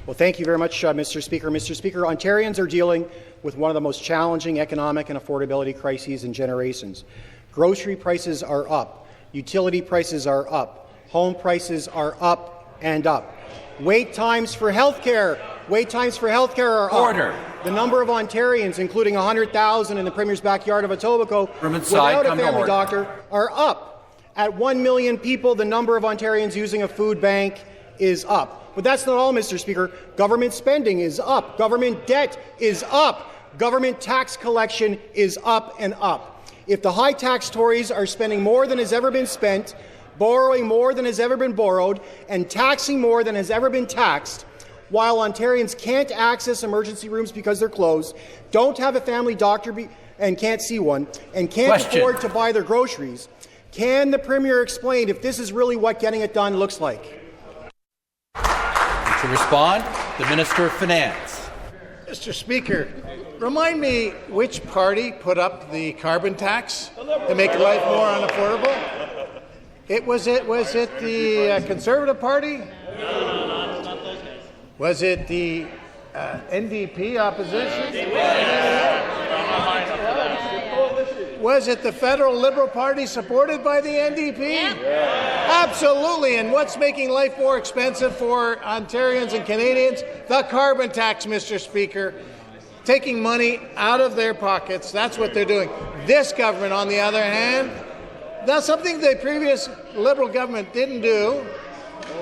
Well, thank you very much, Mr. Speaker. Mr. Speaker, Ontarians are dealing with one of the most challenging economic and affordability crises in generations. Grocery prices are up. Utility prices are up. Home prices are up and up. Wait times for health care. Are up. Order. The number of Ontarians, including 100,000 in the Premier's backyard of Etobicoke, without a family doctor, are up. At 1 million people, the number of Ontarians using a food bank is up. But that's not all, Mr. Speaker. Government spending is up. Government debt is up. Government tax collection is up and up. If the high-tax Tories are spending more than has ever been spent, borrowing more than has ever been borrowed, and taxing more than has ever been taxed, while Ontarians can't access emergency rooms because they're closed, don't have a family doctor and can't see one, and can't afford to buy their groceries, can the Premier explain if this is really what getting it done looks like? To respond, the Minister of Finance. Mr. Speaker, remind me which party put up the carbon tax to make life more unaffordable? Was it the Conservative Party? No, not those guys. Was it the NDP opposition? Was it the Federal Liberal Party supported by the NDP? Yeah. Absolutely. And what's making life more expensive for Ontarians and Canadians? The carbon tax, Mr. Speaker. Taking money out of their pockets. That's what they're doing. This government, on the other hand, that's something the previous Liberal government didn't do.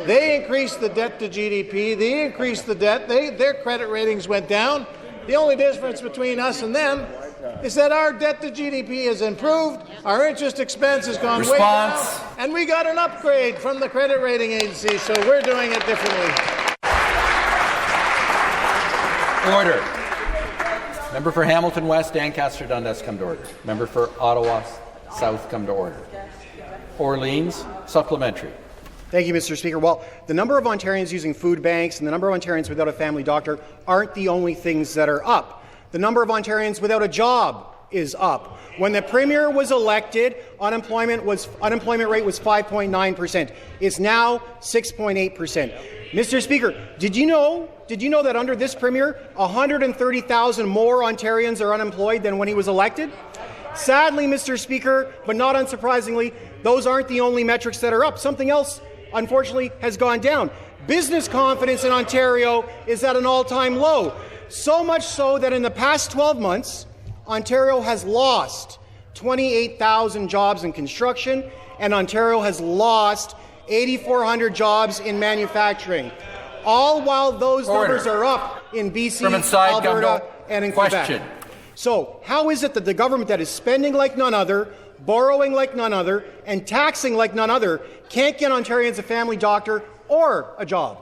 They increased the debt to GDP. They increased the debt. Their credit ratings went down. The only difference between us and them is that our debt to GDP has improved, our interest expense has gone way down, and we got an upgrade from the credit rating agency, so we're doing it differently. Order. Member for Hamilton West, Ancaster Dundas, come to order. Member for Ottawa South, come to order. Orleans, supplementary. Thank you, Mr. Speaker. Well, the number of Ontarians using food banks and the number of Ontarians without a family doctor aren't the only things that are up. The number of Ontarians without a job is up. When the Premier was elected, unemployment rate was 5.9%. It's now 6.8%. Mr. Speaker, did you know that under this Premier, 130,000 more Ontarians are unemployed than when he was elected? Sadly, Mr. Speaker, but not unsurprisingly, those aren't the only metrics that are up. Something else, unfortunately, has gone down. Business confidence in Ontario is at an all-time low. So much so that in the past 12 months, Ontario has lost 28,000 jobs in construction, and Ontario has lost 8,400 jobs in manufacturing, all while those numbers are up in BC, Alberta, and in Quebec. So how is it that the government that is spending like none other, borrowing like none other, and taxing like none other can't get Ontarians a family doctor or a job?